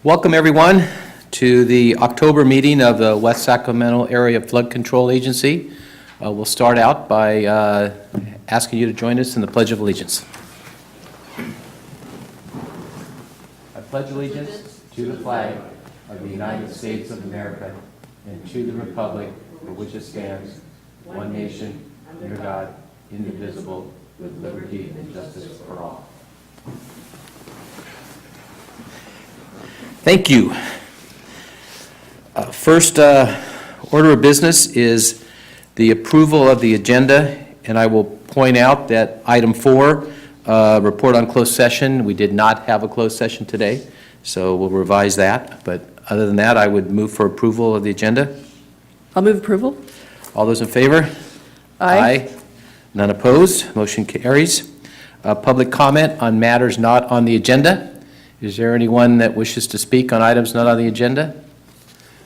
Welcome, everyone, to the October meeting of the West Sacramento Area Flood Control Agency. We'll start out by asking you to join us in the Pledge of Allegiance. I pledge allegiance to the flag of the United States of America and to the republic for which it stands, one nation, under God, indivisible, with liberty and justice for all. Thank you. First order of business is the approval of the agenda, and I will point out that item 4, report on closed session, we did not have a closed session today, so we'll revise that. But other than that, I would move for approval of the agenda. I'll move approval. All those in favor? Aye. None opposed. Motion carries. Public comment on matters not on the agenda. Is there anyone that wishes to speak on items not on the agenda?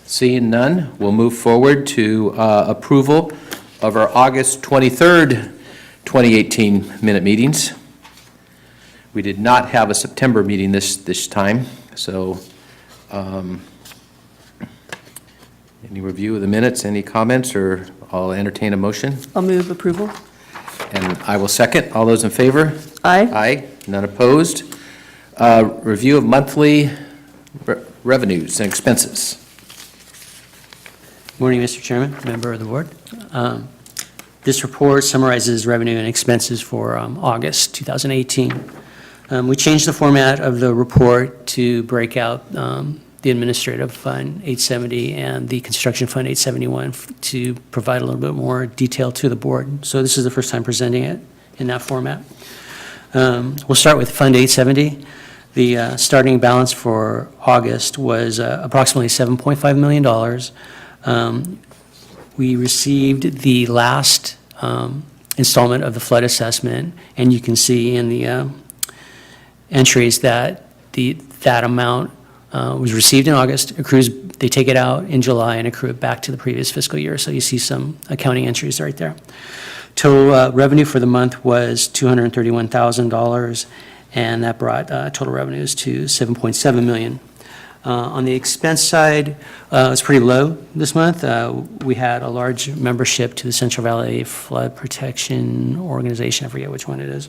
Seeing none, we'll move forward to approval of our August 23rd, 2018 minute meetings. We did not have a September meeting this time, so any review of the minutes, any comments, or I'll entertain a motion. I'll move approval. And I will second. All those in favor? Aye. Aye. None opposed. Review of monthly revenues and expenses. Morning, Mr. Chairman, member of the board. This report summarizes revenue and expenses for August 2018. We changed the format of the report to break out the Administrative Fund 870 and the Construction Fund 871 to provide a little bit more detail to the board. So this is the first time presenting it in that format. We'll start with Fund 870. The starting balance for August was approximately $7.5 million. We received the last installment of the flood assessment, and you can see in the entries that that amount was received in August, accrues, they take it out in July and accrue it back to the previous fiscal year. So you see some accounting entries right there. Total revenue for the month was $231,000, and that brought total revenues to $7.7 million. On the expense side, it was pretty low this month. We had a large membership to the Central Valley Flood Protection Organization, I forget which one it is,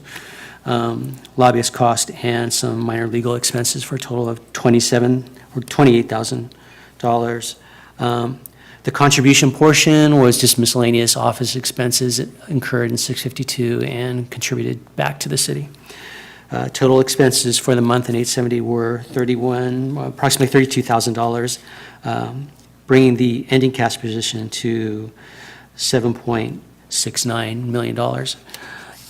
lobbyist cost, and some minor legal expenses for a total of $28,000. The contribution portion was just miscellaneous office expenses incurred in 652 and contributed back to the city. Total expenses for the month in 870 were approximately $32,000, bringing the ending cash position to $7.69 million.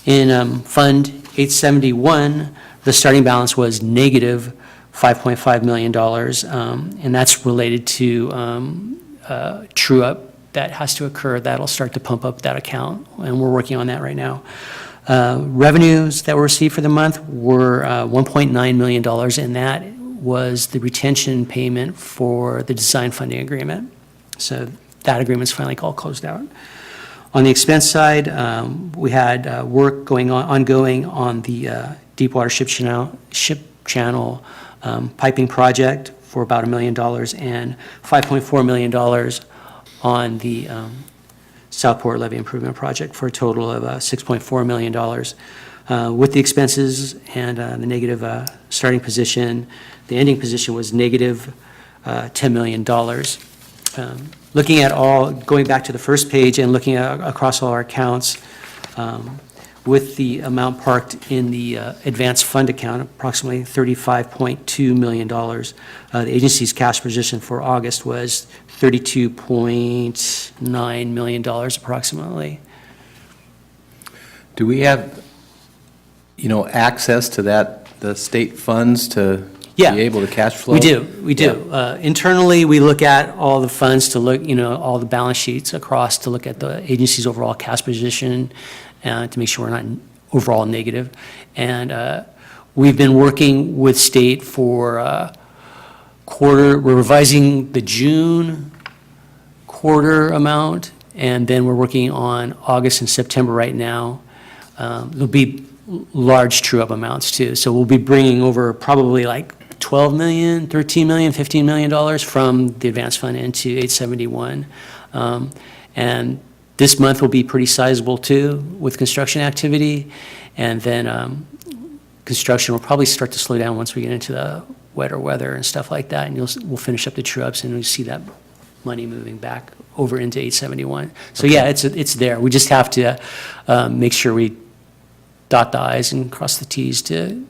In Fund 871, the starting balance was negative $5.5 million, and that's related to true-up that has to occur. That'll start to pump up that account, and we're working on that right now. Revenues that were received for the month were $1.9 million, and that was the retention payment for the design funding agreement. So that agreement's finally all closed out. On the expense side, we had work ongoing on the Deepwater Ship Channel piping project for about $1 million and $5.4 million on the Southport Levee Improvement Project for a total of $6.4 million. With the expenses and the negative starting position, the ending position was negative $10 million. Looking at going back to the first page and looking across all our accounts, with the amount parked in the advanced fund account, approximately $35.2 million. The agency's cash position for August was $32.9 million approximately. Do we have, access to the state funds to be able to cash flow? We do. Yeah. Internally, we look at all the funds to look, all the balance sheets across to look at the agency's overall cash position to make sure we're not overall negative. And we've been working with state for we're revising the June quarter amount, and then we're working on August and September right now. There'll be large true-up amounts too. So we'll be bringing over probably like $12 million, $13 million, $15 million from the advance fund into 871. And this month will be pretty sizable too with construction activity. And then construction will probably start to slow down once we get into the wetter weather and stuff like that. And we'll finish up the true ups and we'll see that money moving back over into 871. So yeah, it's there. We just have to make sure we dot the i's and cross the t's to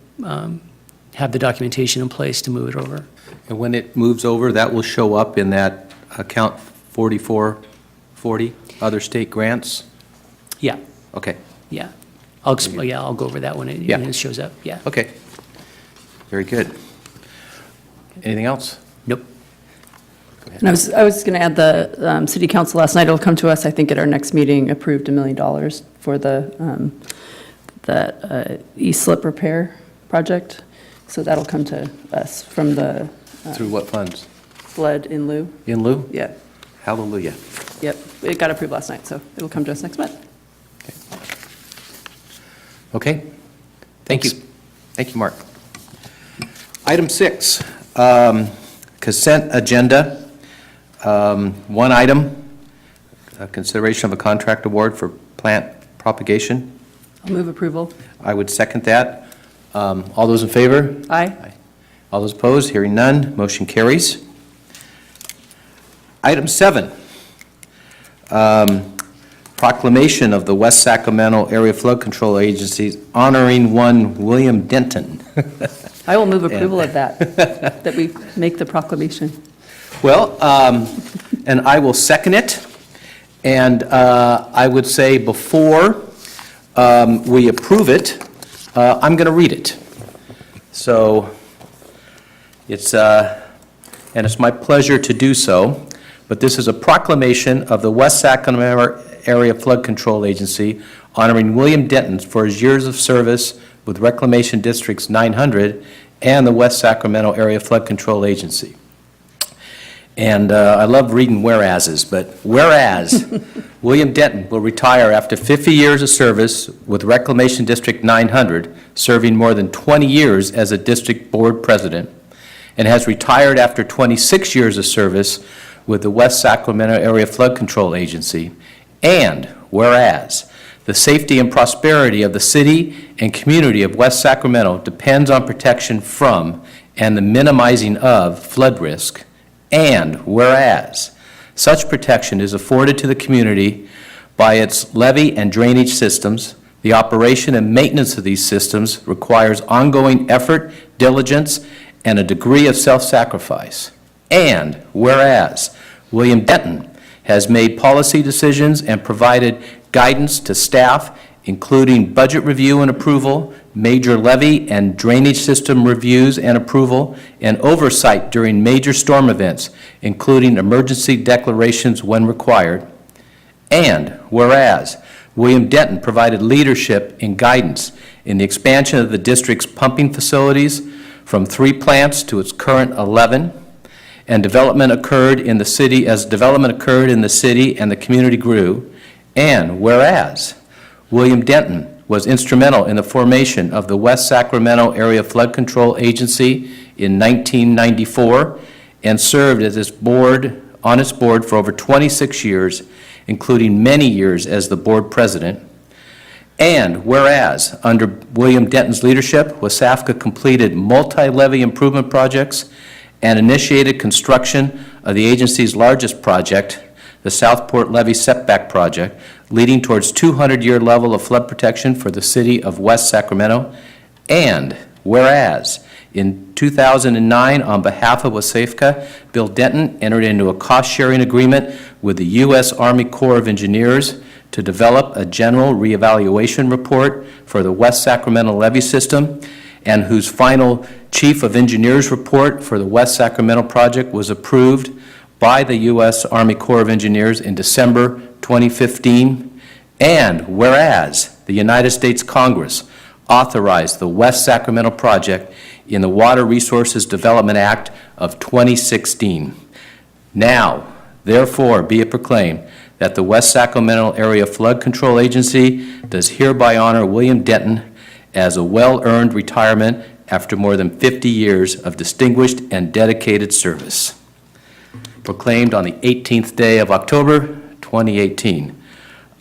have the documentation in place to move it over. And when it moves over, that will show up in that account 4440, other state grants? Yeah, Okay, yeah. I'll go over that when Yeah. it shows up, yeah. okay. Very good. Anything else? Nope. And I was going to add the city council last night will come to us, I think at our next meeting, approved $1 million for the e-slip repair project. So that'll come to us from the Through what funds? flood in lieu. In lieu? Yeah, Hallelujah. yep. It got approved last night, so it'll come to us next month. Okay, thank you. Thank you, Mark. Item 6, consent agenda. One item, consideration of a contract award for plant propagation. I'll move approval. I would second that. All those in favor? Aye. All those opposed? Hearing none, motion carries. Item 7, proclamation of the West Sacramento Area Flood Control Agency honoring one William Denton. I will move approval of that we make the proclamation. Well, and I will second it. And I would say before we approve it, I'm going to read it. So it's, and it's my pleasure to do so, but this is a proclamation of the West Sacramento Area Flood Control Agency honoring William Denton for his years of service with Reclamation Districts 900 and the West Sacramento Area Flood Control Agency. And I love reading whereases, but whereas William Denton will retire after 50 years of service with Reclamation District 900, serving more than 20 years as a district board president, and has retired after 26 years of service with the West Sacramento Area Flood Control Agency. And whereas the safety and prosperity of the city and community of West Sacramento depends on protection from and the minimizing of flood risk. And whereas such protection is afforded to the community by its levee and drainage systems, the operation and maintenance of these systems requires ongoing effort, diligence, and a degree of self-sacrifice. And whereas William Denton has made policy decisions and provided guidance to staff, including budget review and approval, major levee and drainage system reviews and approval, and oversight during major storm events, including emergency declarations when required. And whereas William Denton provided leadership and guidance in the expansion of the district's pumping facilities from 3 plants to its current 11, and development occurred in the city and the community grew. And whereas William Denton was instrumental in the formation of the West Sacramento Area Flood Control Agency in 1994 and served as on its board for over 26 years, including many years as the board president. And whereas under William Denton's leadership, WSAFCA completed multi-levee improvement projects and initiated construction of the agency's largest project, the Southport Levee Setback Project, leading towards 200-year level of flood protection for the city of West Sacramento. And whereas in 2009, on behalf of WSAFCA, Bill Denton entered into a cost-sharing agreement with the U.S. Army Corps of Engineers to develop a general reevaluation report for the West Sacramento levee system, and whose final Chief of Engineers report for the West Sacramento project was approved by the U.S. Army Corps of Engineers in December 2015. And whereas the United States Congress authorized the West Sacramento project in the Water Resources Development Act of 2016. Now, therefore, be it proclaimed that the West Sacramento Area Flood Control Agency does hereby honor William Denton as a well-earned retirement after more than 50 years of distinguished and dedicated service. Proclaimed on the 18th day of October, 2018.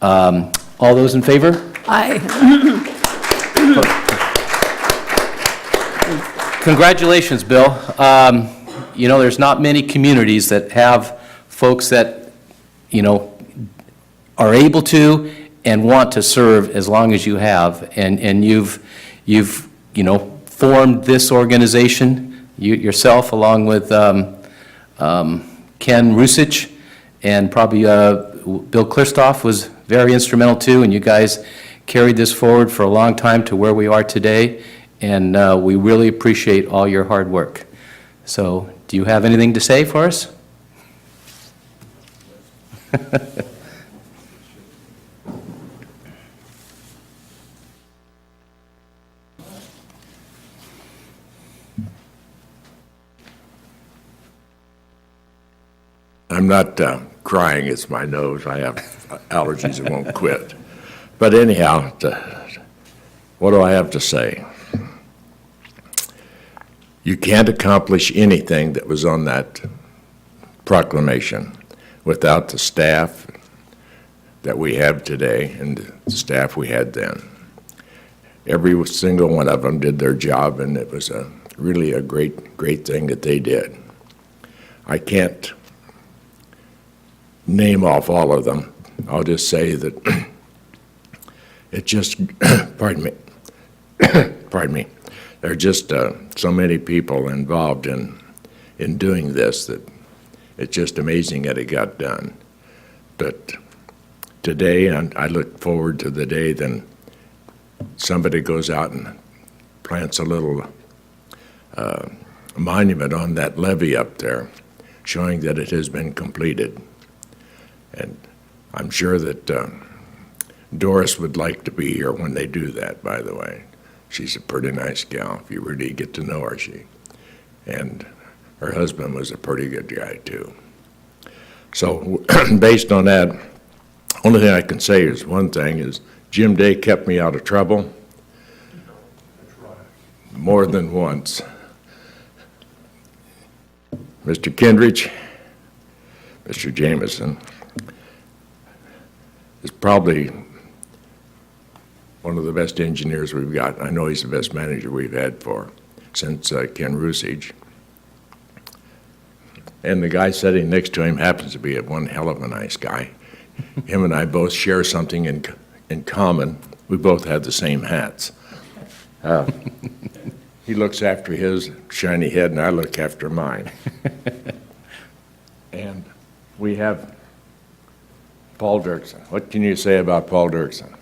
All those in favor? Aye. Congratulations, Bill. You know, there's not many communities that have folks that, you know, are able to and want to serve as long as you have. And you've, you know, formed this organization, yourself, along with Ken Rusich, and probably Bill Klistoff was very instrumental too, and you guys carried this forward for a long time to where we are today, and we really appreciate all your hard work. So, do you have anything to say for us? I'm not crying, it's my nose. I have allergies that won't quit. But anyhow, what do I have to say? You can't accomplish anything that was on that proclamation without the staff that we have today and the staff we had then. Every single one of them did their job, and it was really a great thing that they did. I can't name off all of them. I'll just say that it just, pardon me, there are just so many people involved in doing this that it's just amazing that it got done. But today, I look forward to the day then somebody goes out and plants a little monument on that levee up there, showing that it has been completed. And I'm sure that Doris would like to be here when they do that, by the way. She's a pretty nice gal, if you really get to know her. And her husband was a pretty good guy, too. So based on that, only thing I can say is one thing is Jim Day kept me out of trouble more than once. Mr. Kindridge, Mr. Jameson, is probably one of the best engineers we've got. I know he's the best manager we've had since Ken Rusich. And the guy sitting next to him happens to be one hell of a nice guy. Him and I both share something in common. We both have the same hats. He looks after his shiny head, and I look after mine. And we have Paul Dirksen. What can you say about Paul Dirksen?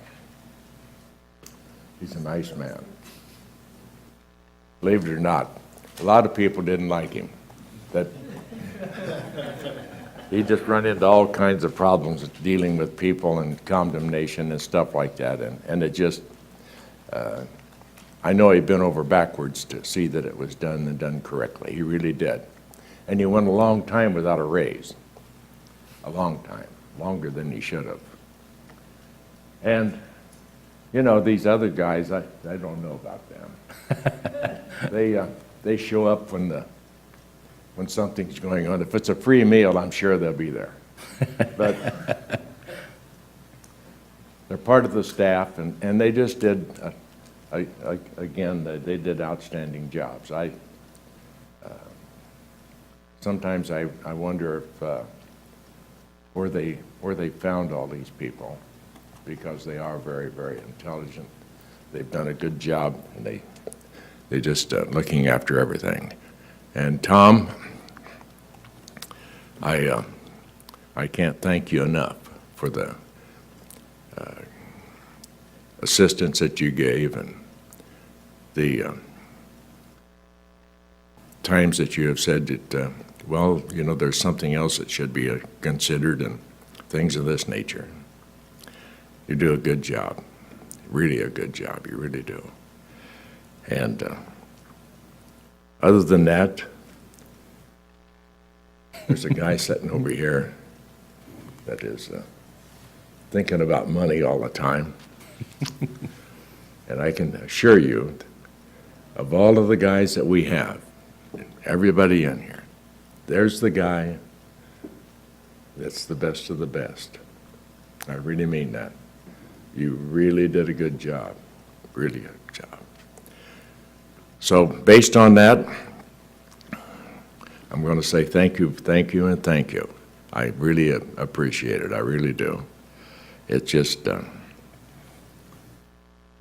He's a nice man. Believe it or not, a lot of people didn't like him. That he just run into all kinds of problems dealing with people and condemnation and stuff like that. And it just, I know he bent over backwards to see that it was done and done correctly. He really did. And he went a long time without a raise. A long time. Longer than he should have. And, you know, these other guys, I don't know about them. They show up when something's going on. If it's a free meal, I'm sure they'll be there. But they're part of the staff, and they just did, again, they did outstanding jobs. Sometimes I wonder if where they found all these people, because they are very, very intelligent. They've done a good job, and they just looking after everything. And Tom, I can't thank you enough for the assistance that you gave and the times that you have said that, well, you know, there's something else that should be considered and things of this nature. You do a good job, really a good job, you really do. And other than that, there's a guy sitting over here that is thinking about money all the time. And I can assure you of all of the guys that we have, everybody in here, there's the guy that's the best of the best. I really mean that. You really did a good job, really good job. So based on that, I'm going to say thank you, and thank you. I really appreciate it, I really do. It's just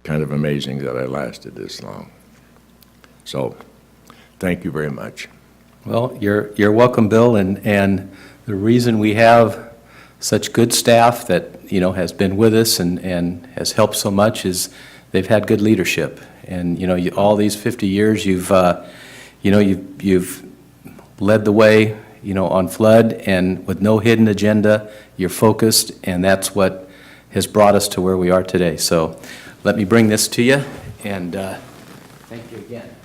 kind of amazing that I lasted this long. So, thank you very much. Well, you're welcome, Bill, and the reason we have such good staff that, has been with us and has helped so much is they've had good leadership. And, all these 50 years, you've led the way, on flood, and with no hidden agenda, you're focused, and that's what has brought us to where we are today. So let me bring this to you, and thank you again.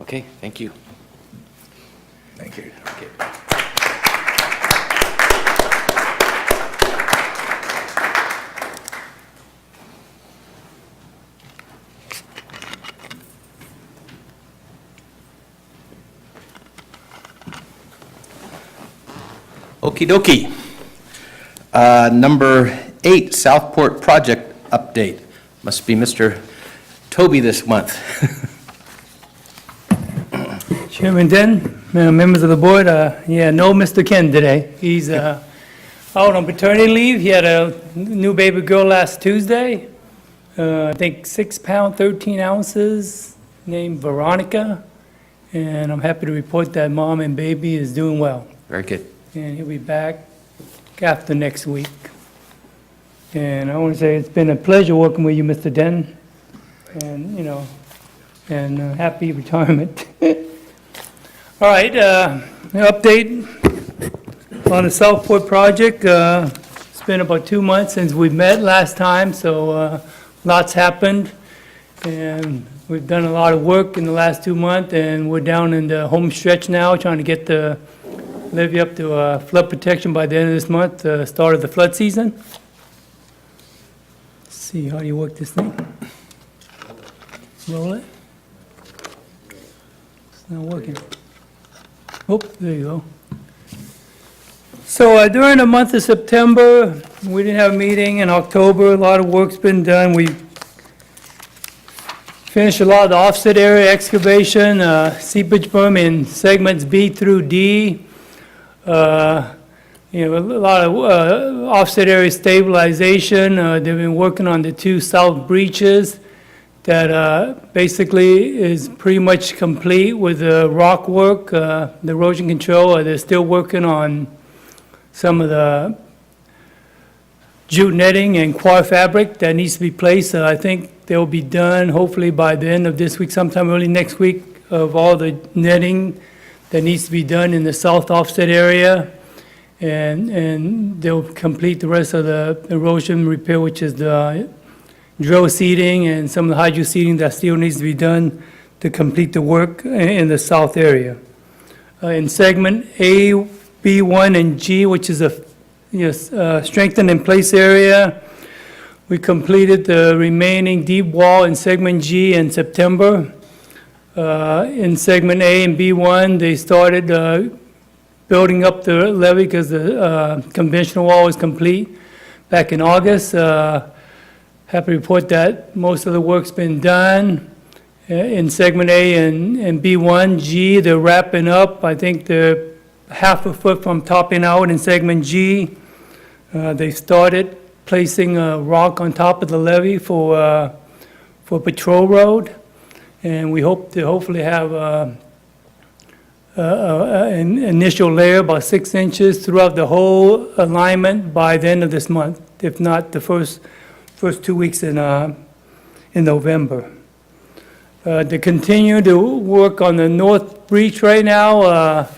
Okay, thank you. Thank you. Okay. Okey dokey. Number 8, Southport project update. Must be Mr. Toby this month. Chairman Den, members of the board, no Mr. Ken today. He's out on paternity leave. He had a new baby girl last Tuesday, I think 6 pounds, 13 ounces, named Veronica. And I'm happy to report that mom and baby is doing well. Very good. And he'll be back after next week. And I want to say it's been a pleasure working with you, Mr. Den. And, and happy retirement. All right, update on the Southport project. It's been about 2 months since we met last time, so lots happened. And we've done a lot of work in the last 2 months, and we're down in the home stretch now, trying to get the levee up to flood protection by the end of this month, the start of the flood season. Let's see, how do you work this thing? Roll it. It's not working. Oh, there you go. So during the month of September, we didn't have a meeting. In October, a lot of work's been done. We finished a lot of the offset area excavation, seepage berm in segments B through D. A lot of offset area stabilization. They've been working on the 2 south breaches that basically is pretty much complete with the rock work, the erosion control. They're still working on some of the jute netting and coir fabric that needs to be placed. I think they'll be done hopefully by the end of this week, sometime early next week, of all the netting that needs to be done in the south offset area. And they'll complete the rest of the erosion repair, which is the drill seeding and some of the hydro seeding that still needs to be done to complete the work in the south area. In segment A, B1, and G, which is a strengthened in place area, we completed the remaining deep wall in segment G in September. In segment A and B1, they started building up the levee because the conventional wall was complete back in August. Happy to report that most of the work's been done in segment A and B1. G, they're wrapping up. I think they're half a foot from topping out in segment G. They started placing a rock on top of the levee for patrol road. And we hope to hopefully have an initial layer about 6 inches throughout the whole alignment by the end of this month, if not the first 2 weeks in November. To continue to work on the north breach right now,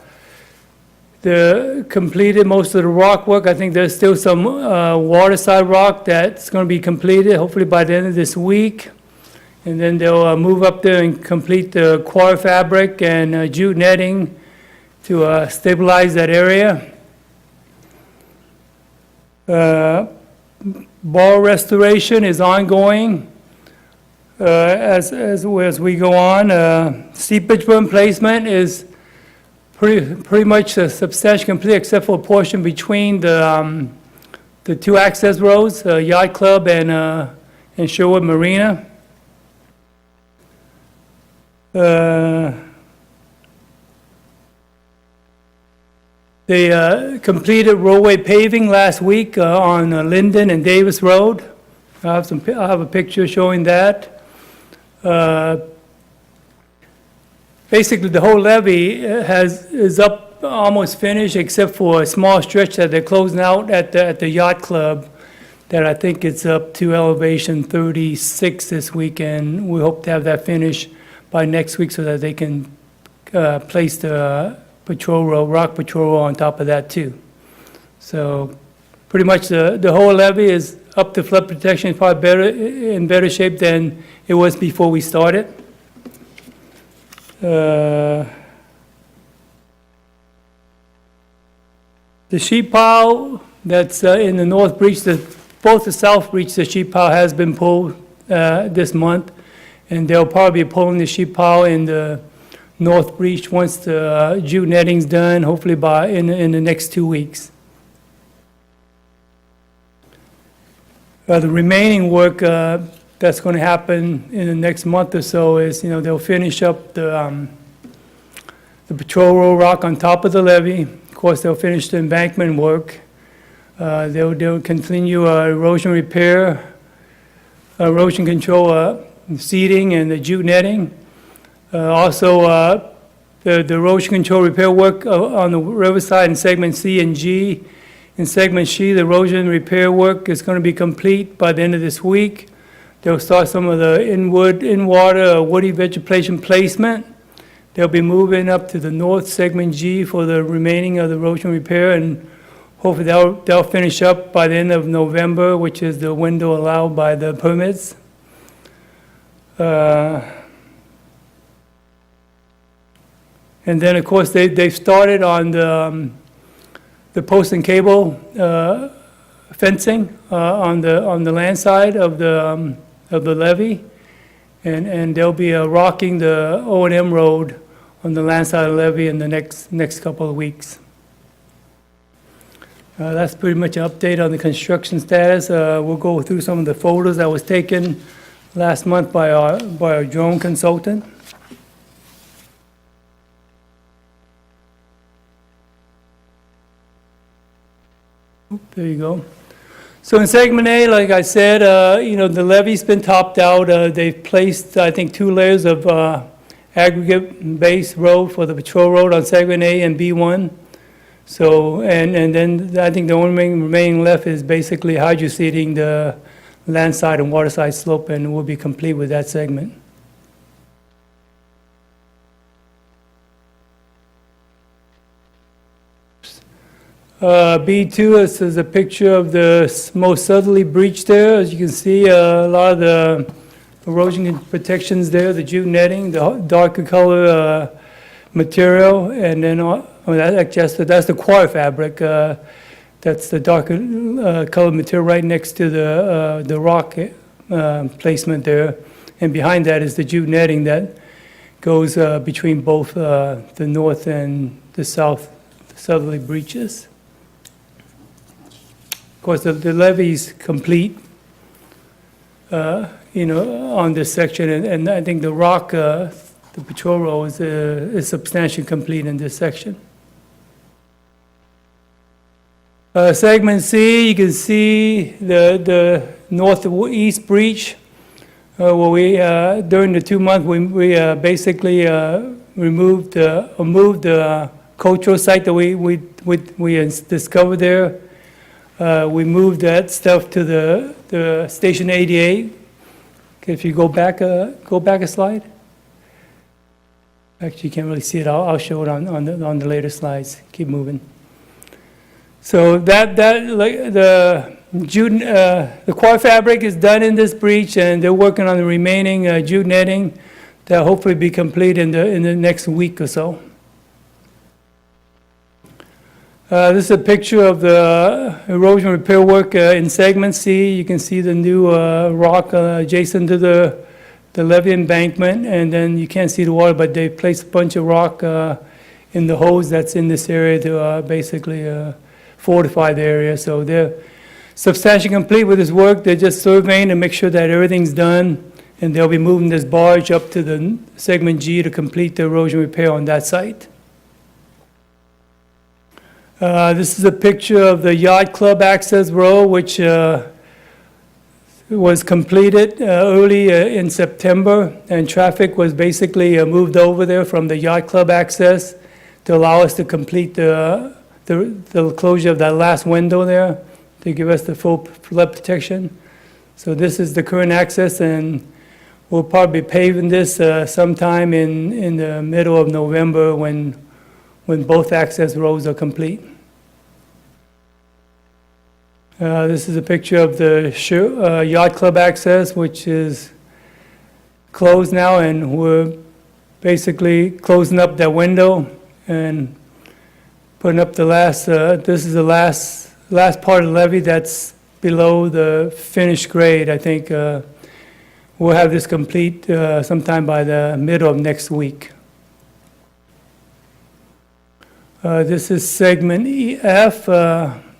completed most of the rock work. I think there's still some waterside rock that's going to be completed, hopefully by the end of this week. And then they'll move up there and complete the quarter fabric and jute netting to stabilize that area. Ball restoration is ongoing as we go on. Seepage berm placement is pretty much substantially complete, except for a portion between the two access roads, Yacht Club and Sherwood Marina. They completed roadway paving last week on Linden and Davis Road. I have a picture showing that. Basically, the whole levee is up, almost finished, except for a small stretch that they're closing out at the Yacht Club, that I think it's up to elevation 36 this week, and we hope to have that finished by next week so that they can place the patrol road, rock patrol road on top of that too. So pretty much the whole levee is up to flood protection, probably in better shape than it was before we started. The sheet pile that's in the north breach, both the south breach, the sheet pile has been pulled this month, and they'll probably be pulling the sheet pile in the north breach once the jute netting's done, hopefully in the next 2 weeks. The remaining work that's going to happen in the next month or so is, they'll finish up the patrol road rock on top of the levee. Of course, they'll finish the embankment work. They'll continue erosion repair, erosion control, seeding, and the jute netting. Also, the erosion control repair work on the riverside in segment C and G. In segment C, the erosion repair work is going to be complete by the end of this week. They'll start some of the in-water woody vegetation placement. They'll be moving up to the north segment G for the remaining of the erosion repair, and hopefully they'll finish up by the end of November, which is the window allowed by the permits. And then, of course, they've started on the post and cable fencing on the land side of the levee, and they'll be rocking the O&M road on the land side of the levee in the next couple of weeks. That's pretty much an update on the construction status. We'll go through some of the photos that was taken last month by our drone consultant. There you go. So in segment A, like I said, the levee's been topped out. They've placed, I think, 2 layers of aggregate base road for the patrol road on segment A and B1. So, and then I think the only remaining left is basically hydroseeding the landside and waterside slope, and we'll be complete with that segment. B2 is a picture of the most southerly breach there. As you can see, a lot of the erosion protections there, the jute netting, the darker color material, and then that's the quarter fabric. That's the darker colored material right next to the rock placement there. And behind that is the jute netting that goes between both the north and the southerly breaches. Of course, the levee's complete, on this section, and I think the rock, the patrol road is substantially complete in this section. Segment C, you can see the northeast breach, where we, during the 2 months, we basically moved the cultural site that we discovered there. We moved that stuff to the Station 88. If you go back a slide. Actually, you can't really see it. I'll show it on the later slides. Keep moving. So like, the core fabric is done in this breach, and they're working on the remaining jute netting that'll hopefully be complete in the next week or so. This is a picture of the erosion repair work in segment C. You can see the new rock adjacent to the levee embankment, and then you can't see the water, but they placed a bunch of rock in the hose that's in this area to basically fortify the area. So they're substantially complete with this work. They're just surveying to make sure that everything's done, and they'll be moving this barge up to the segment G to complete the erosion repair on that site. This is a picture of the Yacht Club access road, which was completed early in September, and traffic was basically moved over there from the Yacht Club access to allow us to complete the closure of that last window there to give us the full flood protection. So this is the current access, and we'll probably be paving this sometime in the middle of November when both access roads are complete. This is a picture of the Yacht Club access, which is closed now, and we're basically closing up that window and putting up the last, this is the last part of the levee that's below the finished grade. I think we'll have this complete sometime by the middle of next week. This is segment EF,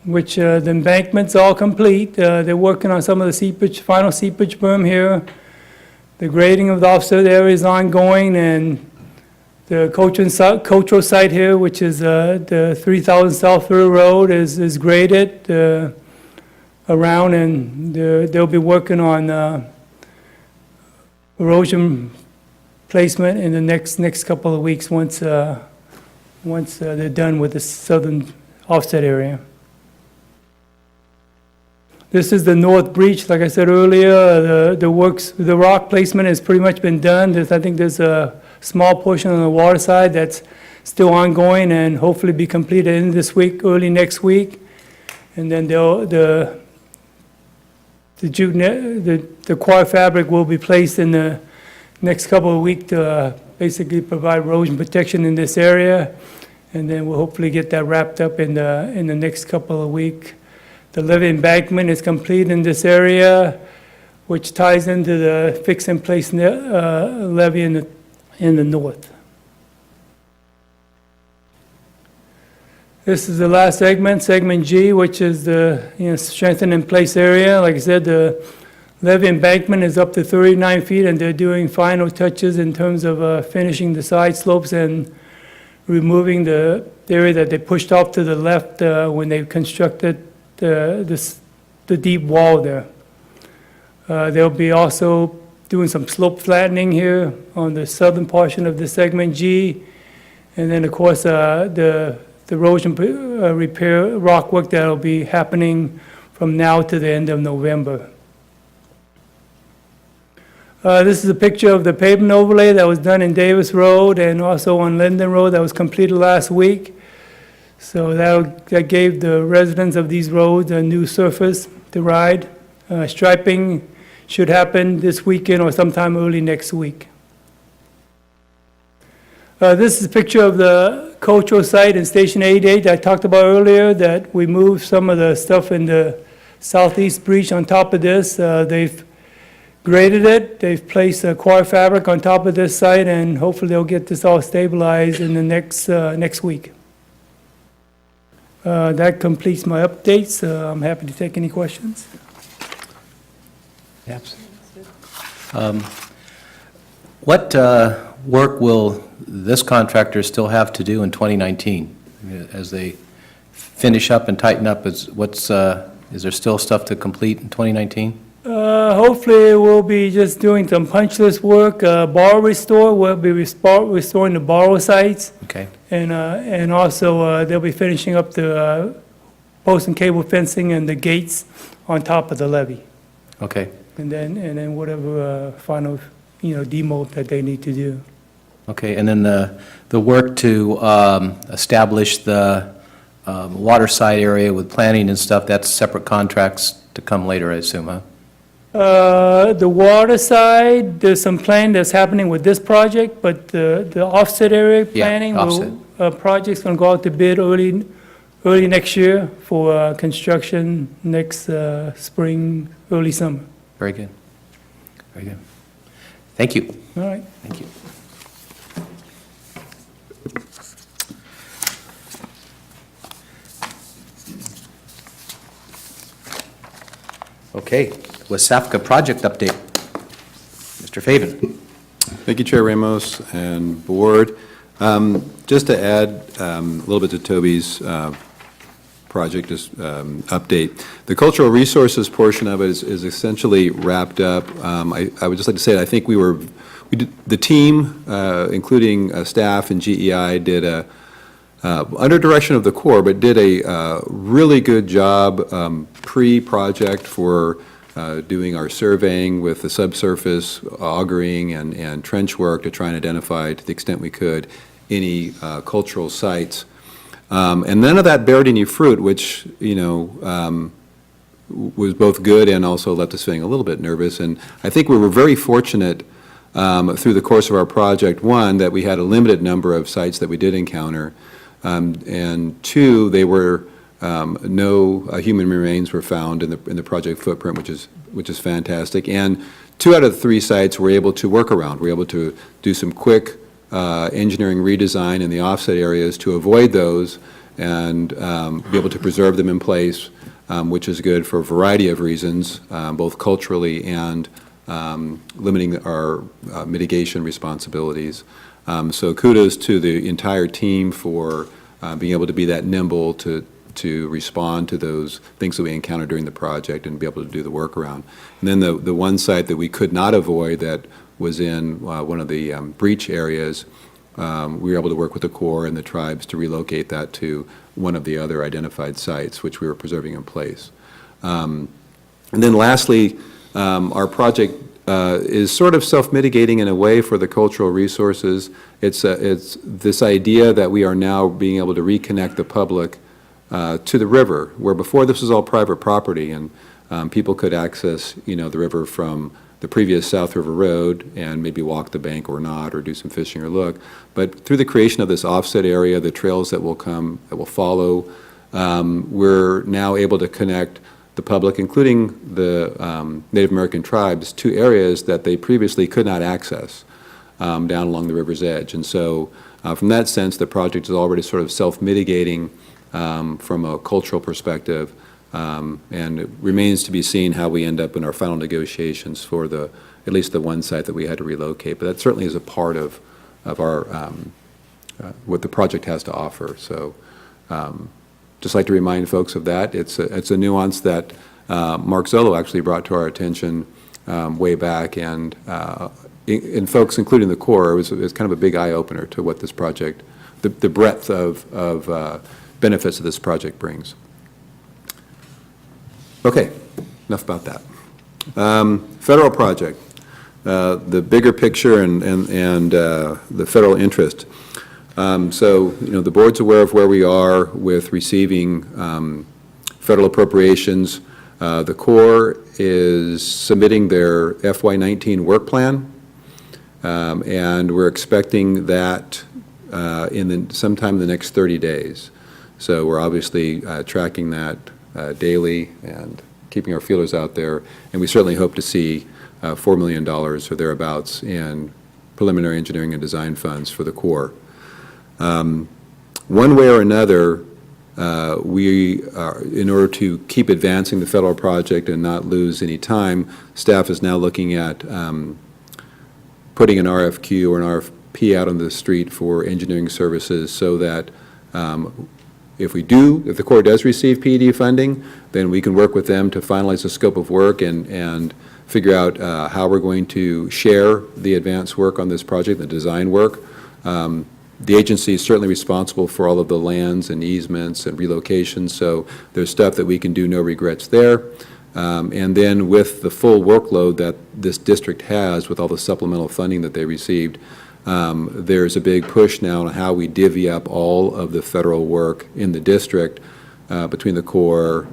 which the embankment's all complete. They're working on some of the seepage, final seepage berm here. The grading of the offset area is ongoing, and the cultural site here, which is the 3000 South River Road, is graded around, and they'll be working on erosion placement in the next couple of weeks once they're done with the southern offset area. This is the north breach. Like I said earlier, the rock placement has pretty much been done. I think there's a small portion on the water side that's still ongoing and hopefully be completed in this week, early next week. And then the coir fabric will be placed in the next couple of weeks to basically provide erosion protection in this area. And then we'll hopefully get that wrapped up in the next couple of weeks. The levee embankment is complete in this area, which ties into the fix-in-place levee in the north. This is the last segment, segment G, which is the strengthened in place area. Like I said, the levee embankment is up to 39 feet, and they're doing final touches in terms of finishing the side slopes and removing the area that they pushed off to the left when they constructed the deep wall there. They'll be also doing some slope flattening here on the southern portion of the segment G. And then, of course, the erosion repair rock work that will be happening from now to the end of November. This is a picture of the pavement overlay that was done in Davis Road and also on Linden Road that was completed last week. So that gave the residents of these roads a new surface to ride. Striping should happen this weekend or sometime early next week. This is a picture of the cultural site in Station 88 that I talked about earlier, that we moved some of the stuff in the southeast breach on top of this. They've graded it. They've placed a coir fabric on top of this site, and hopefully they'll get this all stabilized in the next week. That completes my updates. I'm happy to take any questions. Yes. What work will this contractor still have to do in 2019 as they finish up and tighten up? Is there still stuff to complete in 2019? Hopefully, we'll be just doing some punch list work. Borrow restore, we'll be restoring the borrow sites. Okay. And also, they'll be finishing up the post and cable fencing and the gates on top of the levee. Okay. And then whatever final, demo that they need to do. Okay, and then the work to establish the waterside area with planning and stuff, that's separate contracts to come later, I assume, huh? The water side, there's some planning that's happening with this project, but the offset area planning project's gonna go out to bid early next year for construction next spring, early summer. Very good. Very good. Thank you. All right. Thank you. Okay, Wasafka project update. Mr. Faven. Thank you, Chair Ramos and Board. Just to add a little bit to Toby's project update, the cultural resources portion of it is essentially wrapped up. I would just like to say, I think the team, including staff and GEI, did under direction of the Corps, but did a really good job pre-project for doing our surveying with the subsurface augering and trench work to try and identify, to the extent we could, any cultural sites. And none of that bared any fruit, which, was both good and also left us feeling a little bit nervous. And I think we were very fortunate through the course of our project, one, that we had a limited number of sites that we did encounter, and two, they were no human remains were found in the project footprint, which is fantastic. And 2 out of the 3 sites were able to work around. We were able to do some quick engineering redesign in the offset areas to avoid those and be able to preserve them in place, which is good for a variety of reasons, both culturally and limiting our mitigation responsibilities. So kudos to the entire team for being able to be that nimble to respond to those things that we encountered during the project and be able to do the workaround. And then the one site that we could not avoid that was in one of the breach areas, we were able to work with the Corps and the tribes to relocate that to one of the other identified sites, which we were preserving in place. And then lastly, our project is sort of self-mitigating in a way for the cultural resources. It's this idea that we are now being able to reconnect the public to the river, where before this was all private property, and people could access, the river from the previous South River Road and maybe walk the bank or not, or do some fishing or look. But through the creation of this offset area, the trails that will follow, we're now able to connect the public, including the Native American tribes, to areas that they previously could not access down along the river's edge. And so from that sense, the project is already sort of self-mitigating from a cultural perspective, and it remains to be seen how we end up in our final negotiations for at least the one site that we had to relocate. But that certainly is a part of our what the project has to offer. So just like to remind folks of that. It's a nuance that Mark Zolo actually brought to our attention way back, and folks, including the Corps, it was kind of a big eye-opener to what this project, the breadth of benefits that this project brings. Okay, enough about that. Federal project, the bigger picture and the federal interest. So, the board's aware of where we are with receiving federal appropriations. The Corps is submitting their FY19 work plan, and we're expecting that sometime in the next 30 days. So we're obviously tracking that daily and keeping our feelers out there, and we certainly hope to see $4 million or thereabouts in preliminary engineering and design funds for the Corps. One way or another, we are, in order to keep advancing the federal project and not lose any time, staff is now looking at putting an RFQ or an RFP out on the street for engineering services, so that if the Corps does receive PED funding, then we can work with them to finalize the scope of work and figure out how we're going to share the advanced work on this project, the design work. The agency is certainly responsible for all of the lands and easements and relocations, so there's stuff that we can do, no regrets there. And then with the full workload that this district has with all the supplemental funding that they received, there's a big push now on how we divvy up all of the federal work in the district between the Corps,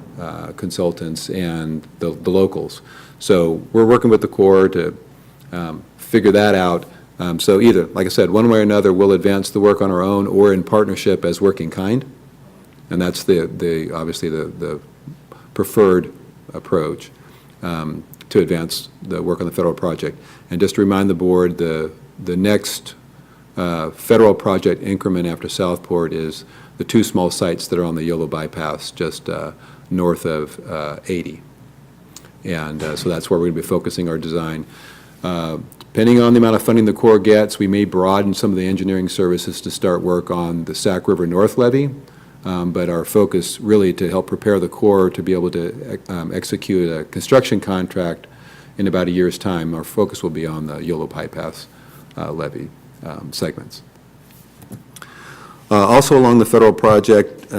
consultants, and the locals. So we're working with the Corps to figure that out. So either, like I said, one way or another, we'll advance the work on our own or in partnership as working kind. And that's obviously the preferred approach to advance the work on the federal project. And just to remind the board, the next federal project increment after Southport is the two small sites that are on the Yolo bypass just north of 80. And so that's where we're going to be focusing our design. Depending on the amount of funding the Corps gets, we may broaden some of the engineering services to start work on the Sac River North Levee. But our focus really to help prepare the Corps to be able to execute a construction contract in about a year's time. Our focus will be on the Yolo bypass levee segments. Also along the federal project,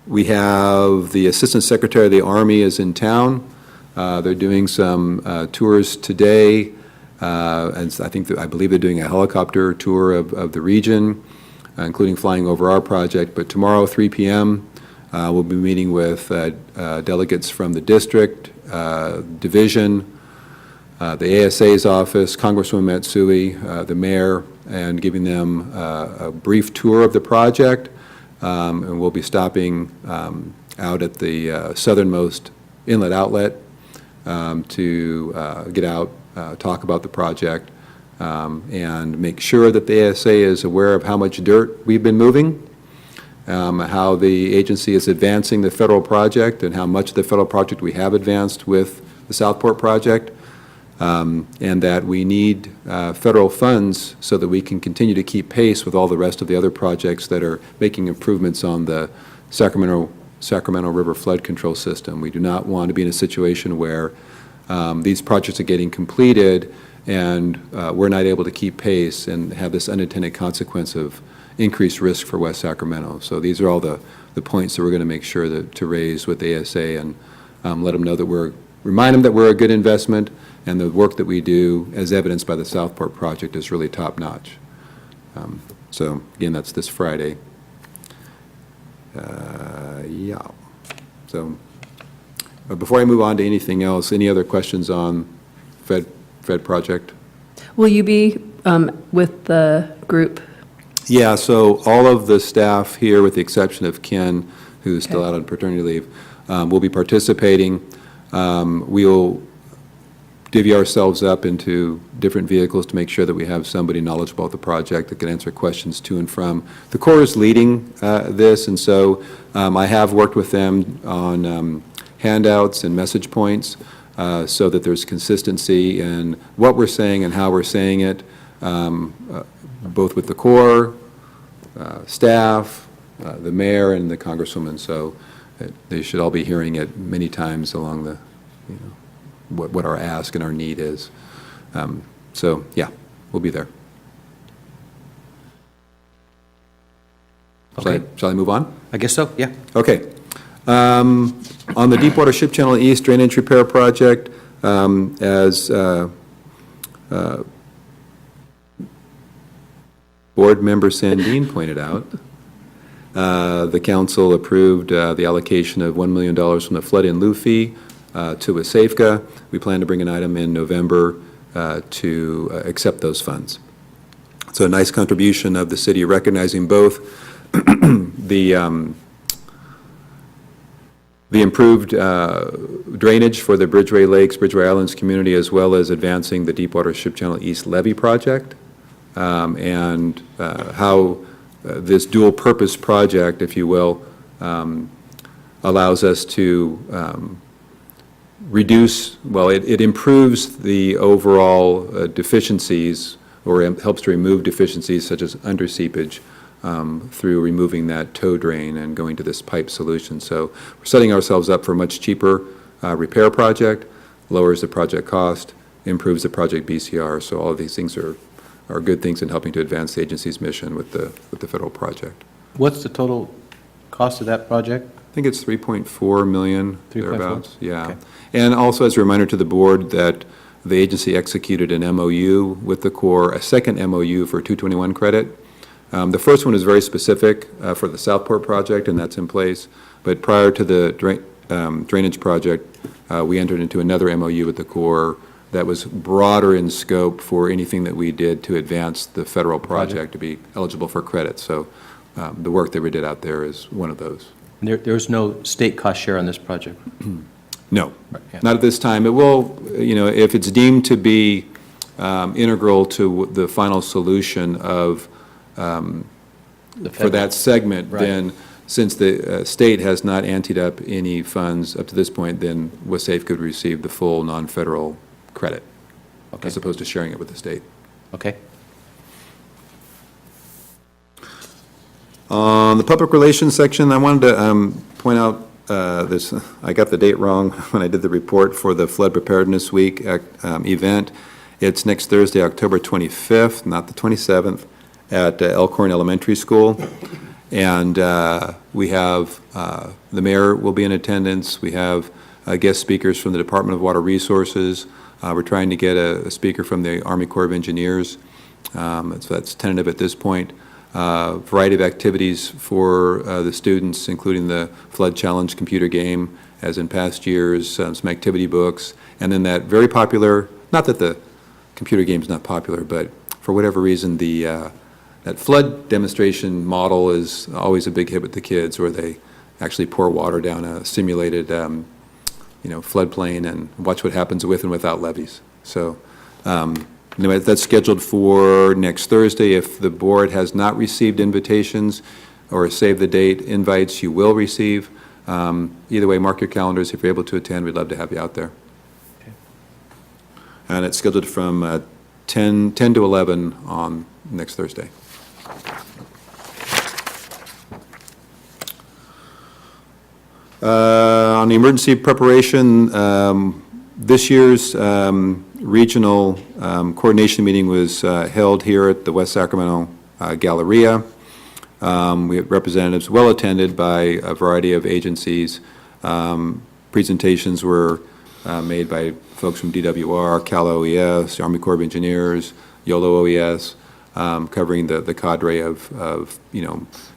we have the Assistant Secretary of the Army is in town. They're doing some tours today, and I believe they're doing a helicopter tour of the region, including flying over our project. But tomorrow, 3 p.m., we'll be meeting with delegates from the district, division, the ASA's office, Congresswoman Matsui, the mayor, and giving them a brief tour of the project. And we'll be stopping out at the southernmost inlet outlet to get out, talk about the project, and make sure that the ASA is aware of how much dirt we've been moving, how the agency is advancing the federal project, and how much of the federal project we have advanced with the Southport project, and that we need federal funds so that we can continue to keep pace with all the rest of the other projects that are making improvements on the Sacramento River flood control system. We do not want to be in a situation where these projects are getting completed and we're not able to keep pace and have this unintended consequence of increased risk for West Sacramento. So these are all the points that we're going to make sure to raise with the ASA and let them know that remind them that we're a good investment and the work that we do, as evidenced by the Southport project, is really top-notch. So again, that's this Friday. Yeah. So before I move on to anything else, any other questions on Fed project? Will you be with the group? Yeah, so all of the staff here, with the exception of Ken, who's still out on paternity leave, will be participating. We'll divvy ourselves up into different vehicles to make sure that we have somebody knowledgeable about the project that can answer questions to and from. The Corps is leading this, and so I have worked with them on handouts and message points so that there's consistency in what we're saying and how we're saying it, both with the Corps, staff, the mayor, and the Congresswoman. So they should all be hearing it many times along the, what our ask and our need is. So, yeah, we'll be there. Okay. Shall I move on? I guess so, yeah. Okay. On the Deepwater Ship Channel East Drainage Repair Project, as Board Member Sandine pointed out, the council approved the allocation of $1 million from the flood in lieu fee to WSAFCA. We plan to bring an item in November to accept those funds. So a nice contribution of the city recognizing both the improved drainage for the Bridgeway Lakes, Bridgeway Islands community, as well as advancing the Deepwater Ship Channel East levee project, and how this dual-purpose project, if you will, allows us to reduce, well, it improves the overall deficiencies, or helps to remove deficiencies such as underseepage through removing that tow drain and going to this pipe solution. So we're setting ourselves up for a much cheaper repair project, lowers the project cost, improves the project BCR. So all of these things are good things in helping to advance the agency's mission with the federal project. What's the total cost of that project? I think it's 3.4 million, 3.4? thereabouts. Yeah. Okay. And also as a reminder to the board that the agency executed an MOU with the Corps, a second MOU for 221 credit. The first one is very specific for the Southport project, and that's in place. But prior to the drainage project, we entered into another MOU with the Corps that was broader in scope for anything that we did to advance the federal project to be eligible for credit. So the work that we did out there is one of those. There's no state cost share on this project? No, Yeah. not at this time. It will, if it's deemed to be integral to the final solution of, for that segment, Right. then since the state has not anteed up any funds up to this point, then WSAFE could receive the full non-federal credit, Okay. as opposed to sharing it with the state. Okay. On the public relations section, I wanted to point out this, I got the date wrong when I did the report for the Flood Preparedness Week event. It's next Thursday, October 25th, not the 27th, at Elkhorn Elementary School. And we have, the mayor will be in attendance. We have guest speakers from the Department of Water Resources. We're trying to get a speaker from the Army Corps of Engineers. So that's tentative at this point. Variety of activities for the students, including the Flood Challenge computer game, as in past years, some activity books, and then that very popular, not that the computer game's not popular, but for whatever reason, that flood demonstration model is always a big hit with the kids, where they actually pour water down a simulated, floodplain and watch what happens with and without levees. So, anyway, that's scheduled for next Thursday. If the board has not received invitations or save the date invites, you will receive. Either way, mark your calendars. If you're able to attend, we'd love to have you out there. Okay. And it's scheduled from 10 to 11 on next Thursday. On the emergency preparation, this year's regional coordination meeting was held here at the West Sacramento Galleria. We had representatives well attended by a variety of agencies. Presentations were made by folks from DWR, Cal OES, Army Corps of Engineers, YOLO OES, covering the cadre of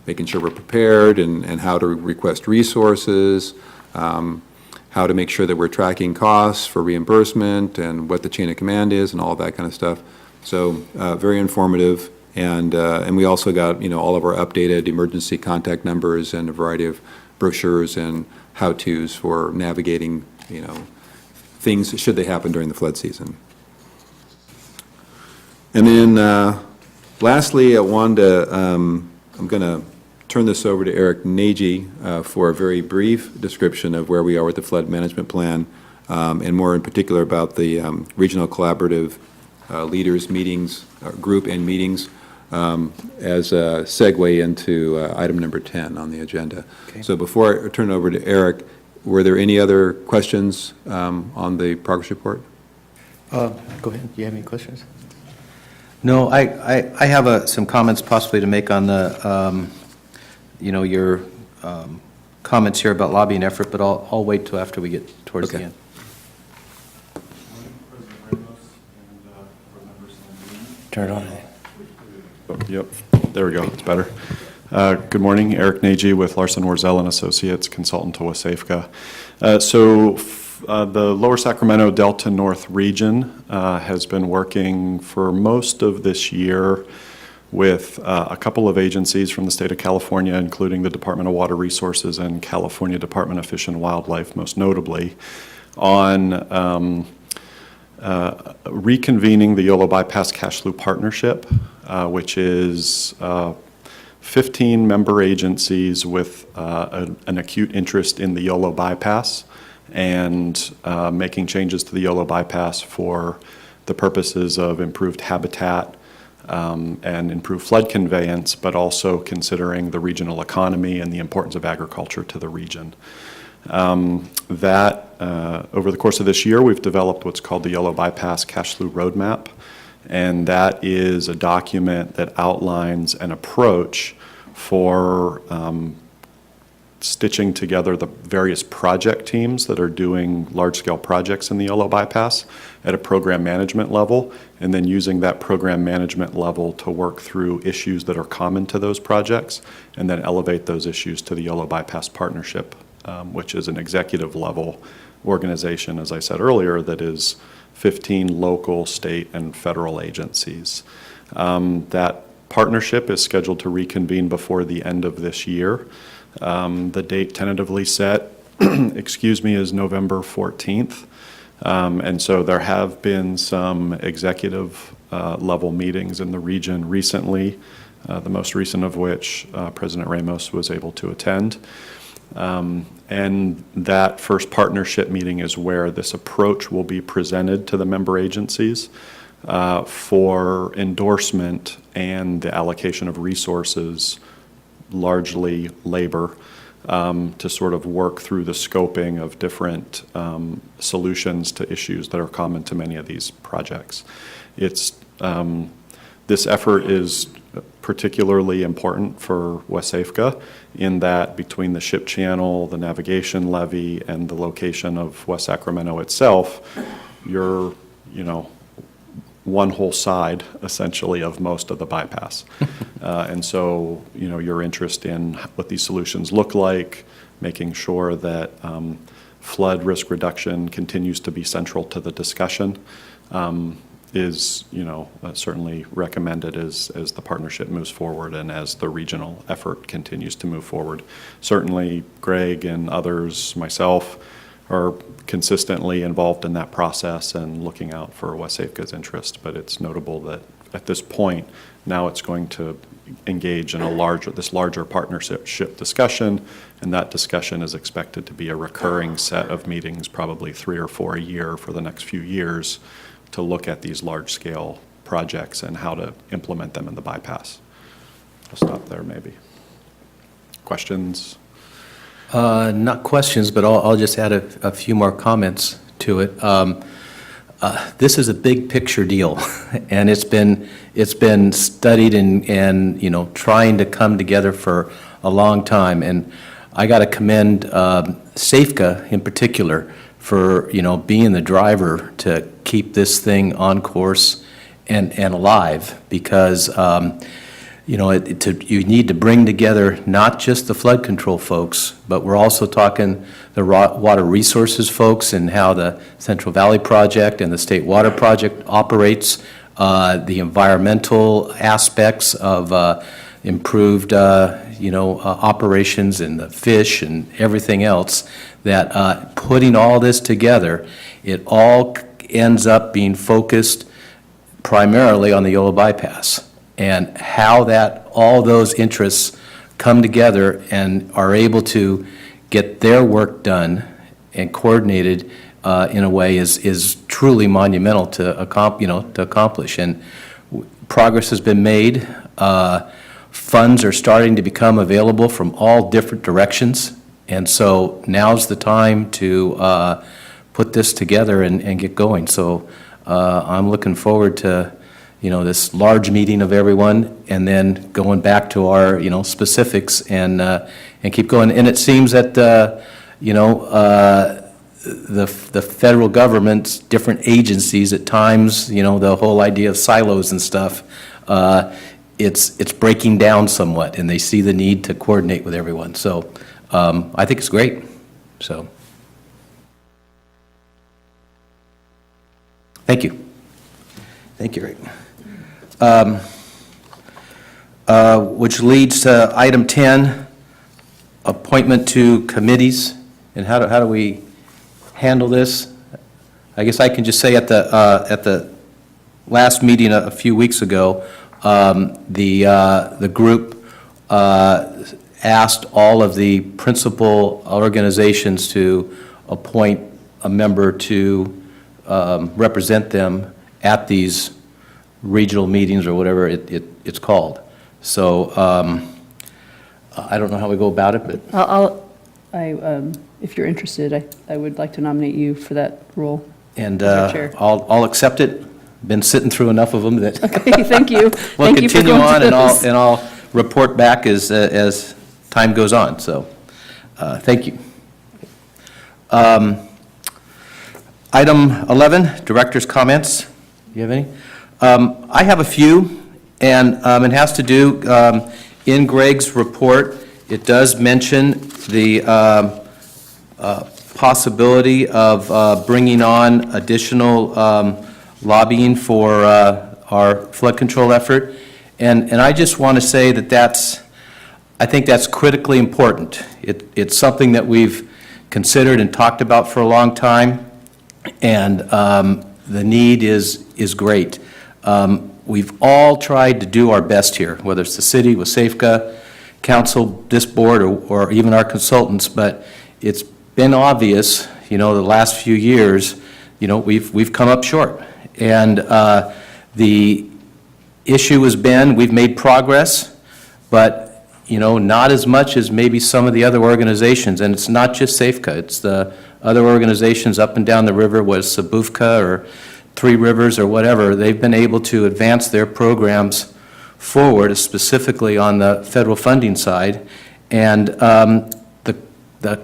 making sure we're prepared and how to request resources, how to make sure that we're tracking costs for reimbursement and what the chain of command is and all that kind of stuff. So very informative. And we also got, all of our updated emergency contact numbers and a variety of brochures and how-tos for navigating, things should they happen during the flood season. And then lastly, I wanted to, I'm going to turn this over to Eric Nagy for a very brief description of where we are with the flood management plan, and more in particular about the regional collaborative leaders meetings, group and meetings, as a segue into item number 10 on the agenda. Okay. So before I turn it over to Eric, were there any other questions on the progress report? Go ahead. Do you have any questions? No, I have some comments possibly to make on the, your comments here about lobbying effort, but I'll wait till after we get towards the Okay. end. Turn it on. Yep, there we go, it's better. Good morning, Eric Nagy with Larson Warzel and Associates, consultant to WSAFCA. The Lower Sacramento Delta North region has been working for most of this year with a couple of agencies from the state of California, including the Department of Water Resources and California Department of Fish and Wildlife, most notably, on reconvening the Yolo Bypass Cash Loop Partnership, which is 15 member agencies with an acute interest in the Yolo Bypass and making changes to the Yolo Bypass for the purposes of improved habitat and improved flood conveyance, but also considering the regional economy and the importance of agriculture to the region. Over the course of this year, we've developed what's called the Yolo Bypass Cash Loop Roadmap, and that is a document that outlines an approach for stitching together the various project teams that are doing large-scale projects in the Yolo bypass at a program management level, and then using that program management level to work through issues that are common to those projects, and then elevate those issues to the Yolo bypass partnership, which is an executive level organization, as I said earlier, that is 15 local, state, and federal agencies. That partnership is scheduled to reconvene before the end of this year. The date tentatively set, excuse me, is November 14th. And so there have been some executive level meetings in the region recently, the most recent of which President Ramos was able to attend. And that first partnership meeting is where this approach will be presented to the member agencies for endorsement and the allocation of resources, largely labor, to sort of work through the scoping of different solutions to issues that are common to many of these projects. This effort is particularly important for Wesafka in that between the ship channel, the navigation levee, and the location of West Sacramento itself, you're, one whole side, essentially, of most of the bypass. And so, your interest in what these solutions look like, making sure that flood risk reduction continues to be central to the discussion, is, certainly recommended as the partnership moves forward and as the regional effort continues to move forward. Certainly, Greg and others, myself, are consistently involved in that process and looking out for Wesafka's interest. But it's notable that at this point, now it's going to engage in this larger partnership discussion, and that discussion is expected to be a recurring set of meetings, probably 3 or 4 a year for the next few years, to look at these large-scale projects and how to implement them in the bypass. I'll stop there, maybe. Questions? Not questions, but I'll just add a few more comments to it. This is a big picture deal, and it's been studied and trying to come together for a long time. And I got to commend Safeco in particular for being the driver to keep this thing on course and alive, because you need to bring together not just the flood control folks, but we're also talking the water resources folks and how the Central Valley Project and the State Water Project operates, the environmental aspects of improved, operations and the fish and everything else, that putting all this together, it all ends up being focused primarily on the Yolo bypass, and how that all those interests come together and are able to get their work done and coordinated in a way is truly monumental to accomplish. And progress has been made. Funds are starting to become available from all different directions, and so now's the time to put this together and get going. So I'm looking forward to this large meeting of everyone, and then going back to our, specifics and keep going. And it seems that, the federal government's different agencies at times, the whole idea of silos and stuff, it's breaking down somewhat, and they see the need to coordinate with everyone. So I think it's great. So thank you. Thank you, Rick. Which leads to item 10, appointment to committees. And how do we handle this? I guess I can just say at the last meeting a few weeks ago, the group asked all of the principal organizations to appoint a member to represent them at these regional meetings or whatever it's called. So I don't know how we go about it, but If you're interested, I would like to nominate you for that role. and as our chair. I'll accept it. Been sitting through enough of them that Okay, thank you. we'll Thank you for continue going on, through and this. I'll report back as time goes on. So Thank you. Item 11, director's comments. Do you have any? I have a few, and it has to do, in Greg's report, it does mention the possibility of bringing on additional lobbying for our flood control effort. And I just want to say that I think that's critically important. It's something that we've considered and talked about for a long time, and the need is great. We've all tried to do our best here, whether it's the city with SAFCA, council, this board, or even our consultants, but it's been obvious, the last few years, we've come up short. And the issue has been, we've made progress, but not as much as maybe some of the other organizations, and it's not just SAFCA, it's the other organizations up and down the river, whether it's Sabufka or Three Rivers or whatever. They've been able to advance their programs forward, specifically on the federal funding side, and the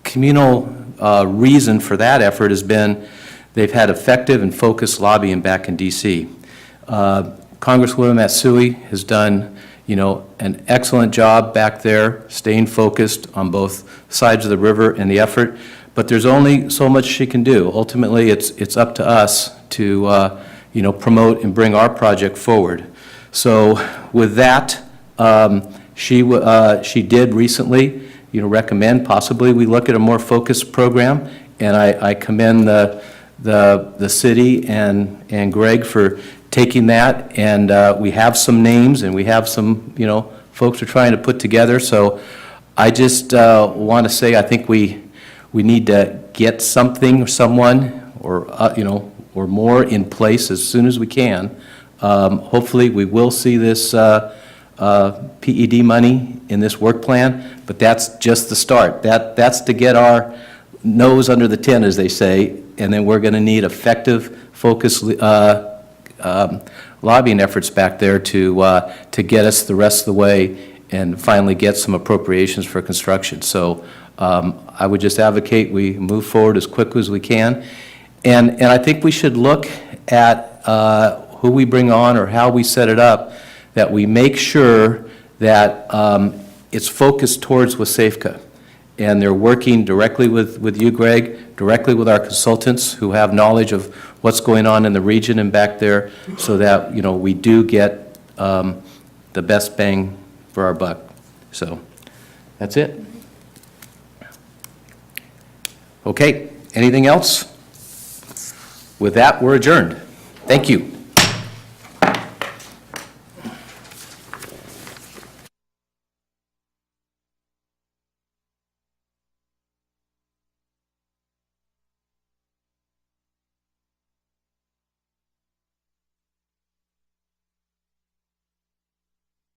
communal reason for that effort has been they've had effective and focused lobbying back in D.C. Congresswoman Matsui has done an excellent job back there, staying focused on both sides of the river and the effort, but there's only so much she can do. Ultimately, it's up to us to, promote and bring our project forward. So with that, she did recently, recommend possibly we look at a more focused program, and I commend the city and Greg for taking that, and we have some names, and we have some, folks we're trying to put together. So I just want to say I think we need to get something or someone or more in place as soon as we can. Hopefully, we will see this PED money in this work plan, but that's just the start. That's to get our nose under the tent, as they say, and then we're going to need effective, focused lobbying efforts back there to get us the rest of the way and finally get some appropriations for construction. So I would just advocate we move forward as quickly as we can. And I think we should look at who we bring on or how we set it up, that we make sure that it's focused towards WSAFCA. And they're working directly with you, Greg, directly with our consultants who have knowledge of what's going on in the region and back there, so that, we do get the best bang for our buck. So that's it. Okay, anything else? With that, we're adjourned. Thank you.